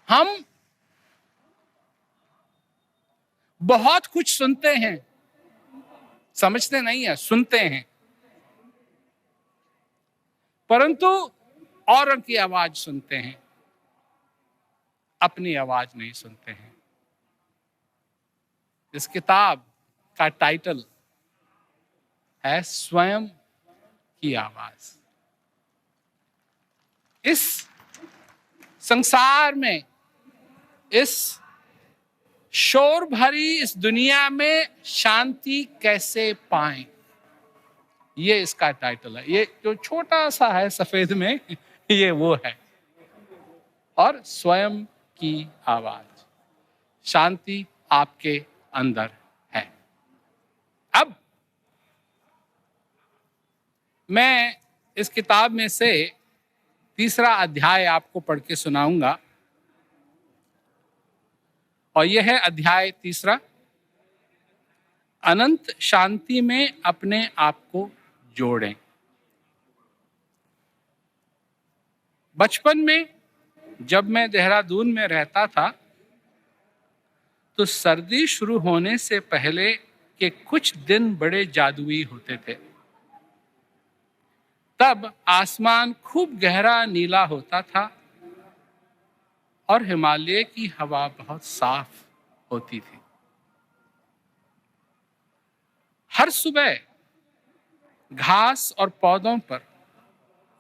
हम बहुत कुछ सुनते हैं, समझते नहीं है, सुनते हैं, परंतु औरों की आवाज सुनते हैं, अपनी आवाज नहीं सुनते हैं। इस किताब का टाइटल है स्वयं की आवाज। इस संसार में, इस शोर भरी इस दुनिया में शांति कैसे पाएं, ये इसका टाइटल है। ये जो छोटा सा है सफेद में, ये वो है। और स्वयं की आवाज, शांति आपके अंदर है। अब मैं इस किताब में से तीसरा अध्याय आपको पढ़ के सुनाऊंगा, और यह है अध्याय तीसरा, अनंत शांति में अपने आप को जोड़ें। बचपन में जब मैं देहरादून में रहता था, तो सर्दी शुरू होने से पहले के कुछ दिन बड़े जादुई होते थे। तब आसमान खूब गहरा नीला होता था और हिमालय की हवा बहुत साफ होती थी। हर सुबह घास और पौधों पर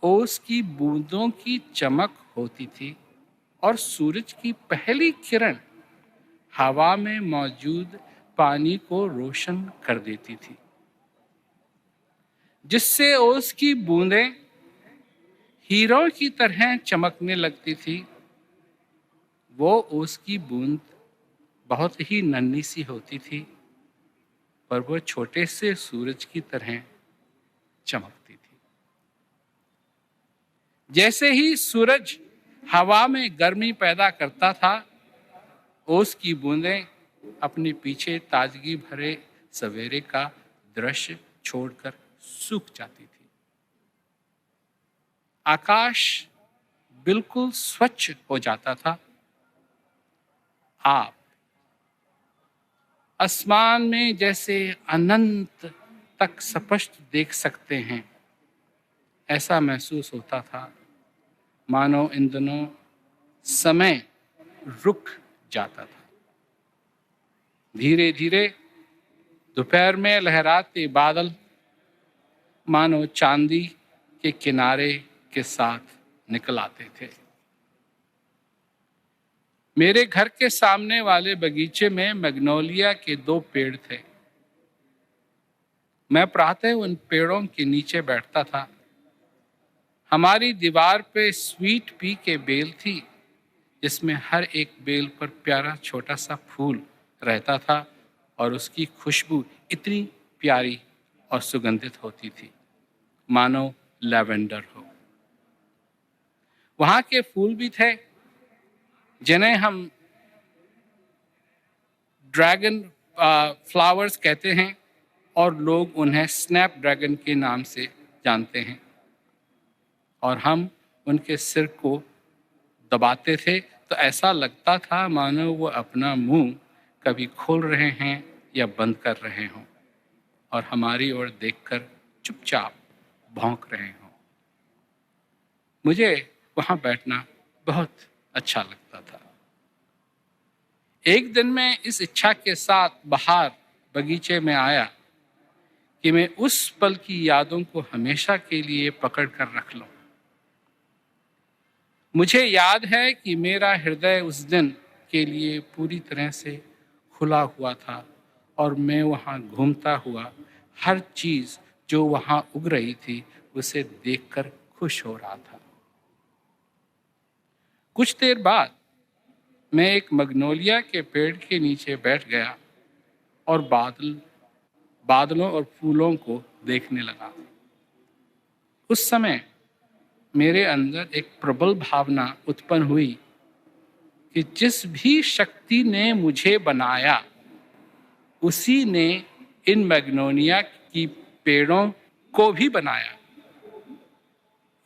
ओस की बूंदों की चमक होती थी और सूरज की पहली किरण हवा में मौजूद पानी को रोशन कर देती थी, जिससे ओस की बूंदें हीरों की तरह चमकने लगती थी। वो ओस की बूंद बहुत ही नन्ही सी होती थी, पर वो छोटे से सूरज की तरह चमकती थी। जैसे ही सूरज हवा में गर्मी पैदा करता था, ओस की बूंदें अपने पीछे ताजगी भरे सवेरे का दृश्य छोड़कर सूख जाती थी। आकाश बिल्कुल स्वच्छ हो जाता था। आप आसमान में जैसे अनंत तक स्पष्ट देख सकते हैं, ऐसा महसूस होता था मानो इन दिनों समय रुक जाता था। धीरे धीरे दोपहर में लहराते बादल मानो चांदी के किनारे के साथ निकल आते थे। मेरे घर के सामने वाले बगीचे में मैग्नोलिया के 2 पेड़ थे। मैं प्रातः उन पेड़ों के नीचे बैठता था। हमारी दीवार पे स्वीट पी के बेल थी, जिसमें हर एक बेल पर प्यारा छोटा सा फूल रहता था और उसकी खुशबू इतनी प्यारी और सुगंधित होती थी मानो लैवेंडर हो। वहाँ के फूल भी थे जिन्हें हम ड्रैगन फ्लावर्स कहते हैं, और लोग उन्हें स्नैप ड्रैगन के नाम से जानते हैं। और हम उनके सिर को दबाते थे तो ऐसा लगता था मानो वो अपना मुंह कभी खोल रहे हैं या बंद कर रहे हों और हमारी ओर देखकर चुपचाप भौंक रहे हों। मुझे वहाँ बैठना बहुत अच्छा लगता था। एक दिन मैं इस इच्छा के साथ बाहर बगीचे में आया कि मैं उस पल की यादों को हमेशा के लिए पकड़ कर रख लूं। मुझे याद है कि मेरा हृदय उस दिन के लिए पूरी तरह से खुला हुआ था और मैं वहाँ घूमता हुआ हर चीज़ जो वहाँ उग रही थी उसे देखकर खुश हो रहा था। कुछ देर बाद मैं एक मैग्नोलिया के पेड़ के नीचे बैठ गया और बादलों और फूलों को देखने लगा। उस समय मेरे अंदर एक प्रबल भावना उत्पन्न हुई कि जिस भी शक्ति ने मुझे बनाया, उसी ने इन मैग्नोलिया की पेड़ों को भी बनाया।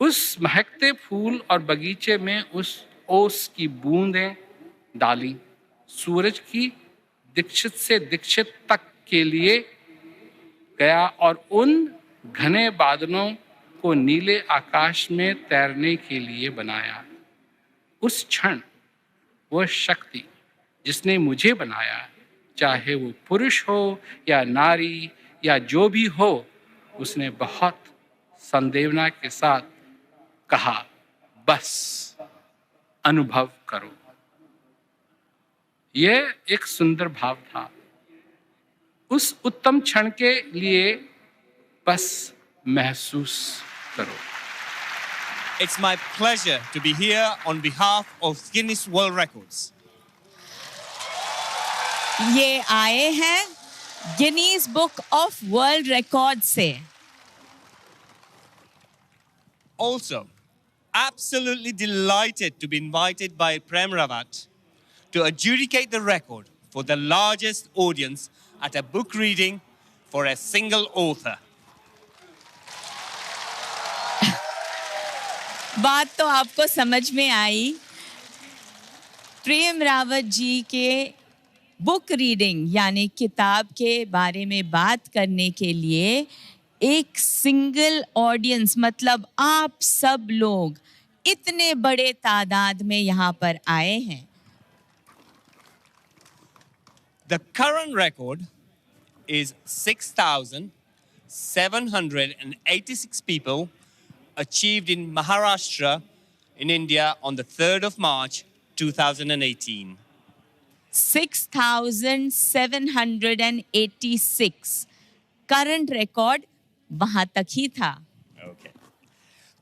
उस महकते फूल और बगीचे में उस ओस की बूंदें डाली, सूरज की दीक्षित से दीक्षित तक के लिए गया और उन घने बादलों को नीले आकाश में तैरने के लिए बनाया। उस क्षण वह शक्ति जिसने मुझे बनाया, चाहे वो पुरुष हो या नारी या जो भी हो, उसने बहुत संवेदना के साथ कहा, बस अनुभव करो। यह एक सुंदर भाव था। उस उत्तम क्षण के लिए बस महसूस करो। It's my pleasure to be here on behalf of Guinness World Records. ये आए हैं Guinness book of world record से। Also, absolutely delighted to be invited by Prem Rawat to adjudicate the record for the largest audience at a book reading for a single author. बात तो आपको समझ में आई। प्रेम रावत जी के बुक रीडिंग यानी किताब के बारे में बात करने के लिए एक सिंगल ऑडियंस, मतलब आप सब लोग इतने बड़े तादाद में यहाँ पर आए हैं। The current record is 6,786 people achieved in Maharashtra in India on the 3rd of March 2018. 6,786 current record वहां तक ही था। Okay.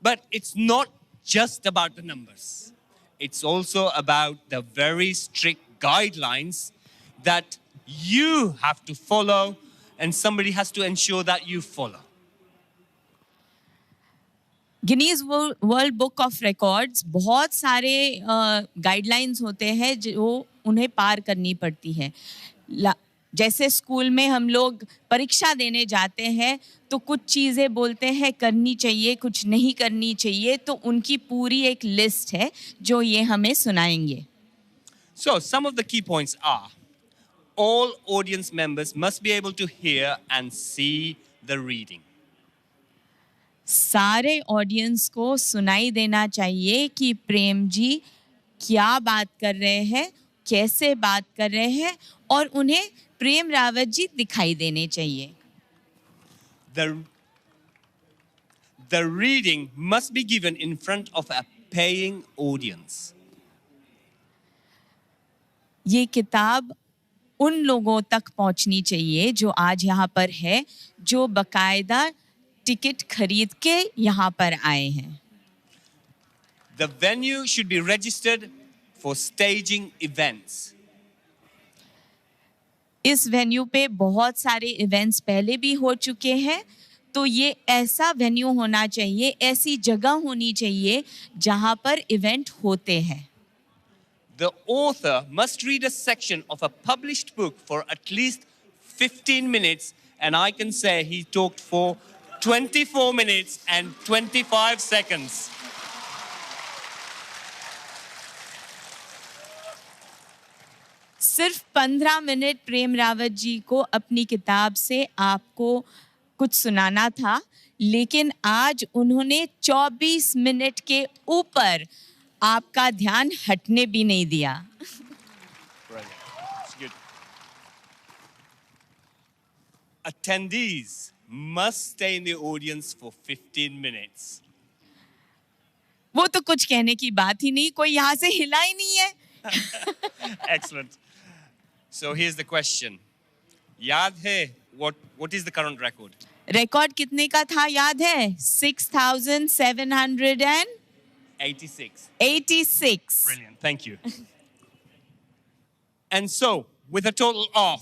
But it's not just about the numbers. It's also about the very strict guidelines that you have to follow and somebody has to ensure that you follow. Guinness world book of records बहुत सारे guidelines होते हैं जो उन्हें पार करनी पड़ती है। जैसे स्कूल में हम लोग परीक्षा देने जाते हैं तो कुछ चीज़ें बोलते हैं करनी चाहिए, कुछ नहीं करनी चाहिए, तो उनकी पूरी एक लिस्ट है जो ये हमें सुनाएंगे। So some of the key points are: all audience members must be able to hear and see the reading. सारे ऑडियंस को सुनाई देना चाहिए कि प्रेम जी क्या बात कर रहे हैं, कैसे बात कर रहे हैं, और उन्हें प्रेम रावत जी दिखाई देने चाहिए। The reading must be given in front of a paying audience. ये किताब उन लोगों तक पहुंचनी चाहिए जो आज यहाँ पर है, जो बकायदा टिकट खरीद के यहाँ पर आए हैं। The venue should be registered for staging events. इस वेन्यू पे बहुत सारे इवेंट्स पहले भी हो चुके हैं, तो ये ऐसा वेन्यू होना चाहिए, ऐसी जगह होनी चाहिए जहाँ पर इवेंट होते हैं। The author must read a section of a published book for at least 15 minutes, and I can say he talked for 24 minutes and 25 seconds. सिर्फ 15 मिनट प्रेम रावत जी को अपनी किताब से आपको कुछ सुनाना था, लेकिन आज उन्होंने 24 मिनट के ऊपर आपका ध्यान हटने भी नहीं दिया। Attendees must stay in the audience for 15 minutes. वो तो कुछ कहने की बात ही नहीं, कोई यहाँ से हिला ही नहीं है। Excellent. So here's the question. याद है what is the current record? Record कितने का था याद है? 6,786. Brilliant. Thank you. And so, with a total of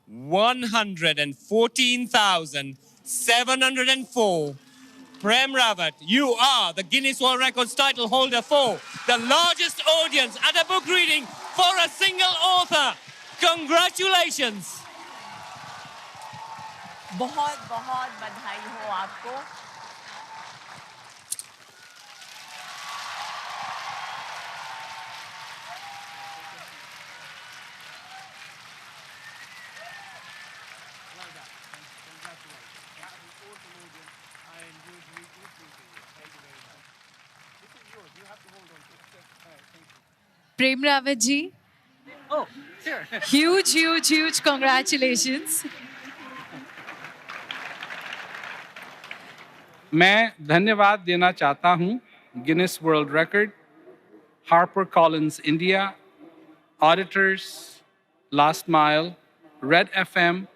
114,704, Prem Rawat, you are the Guinness World Records title holder for the largest audience at a book reading for a single author. Congratulations. बहुत बहुत बधाई हो आपको। Prem Rawat ji. Oh, sure. Huge congratulations. मैं धन्यवाद देना चाहता हूं Guinness world record, Harper Collins India, auditors, last mile, red FM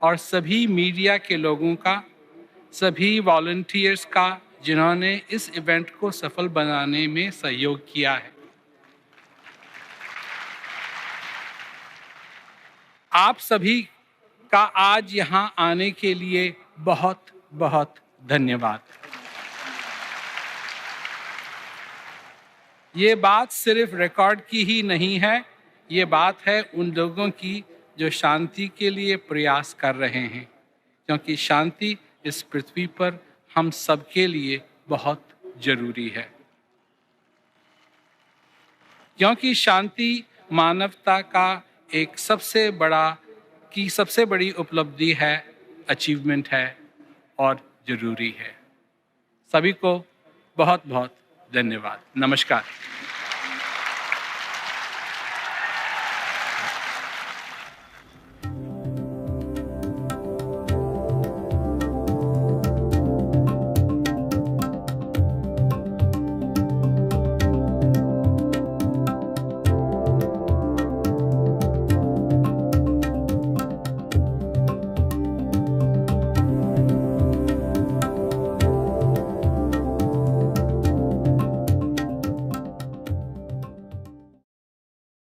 और सभी मीडिया के लोगों का, सभी वॉलंटियर्स का जिन्होंने इस इवेंट को सफल बनाने में सहयोग किया है। आप सभी का आज यहाँ आने के लिए बहुत बहुत धन्यवाद। ये बात सिर्फ रिकॉर्ड की ही नहीं है, ये बात है उन लोगों की जो शांति के लिए प्रयास कर रहे हैं, क्योंकि शांति इस पृथ्वी पर हम सबके लिए बहुत जरूरी है। क्योंकि शांति मानवता का एक सबसे बड़ी उपलब्धि है, अचीवमेंट है और जरूरी है। सभी को बहुत बहुत धन्यवाद। नमस्कार।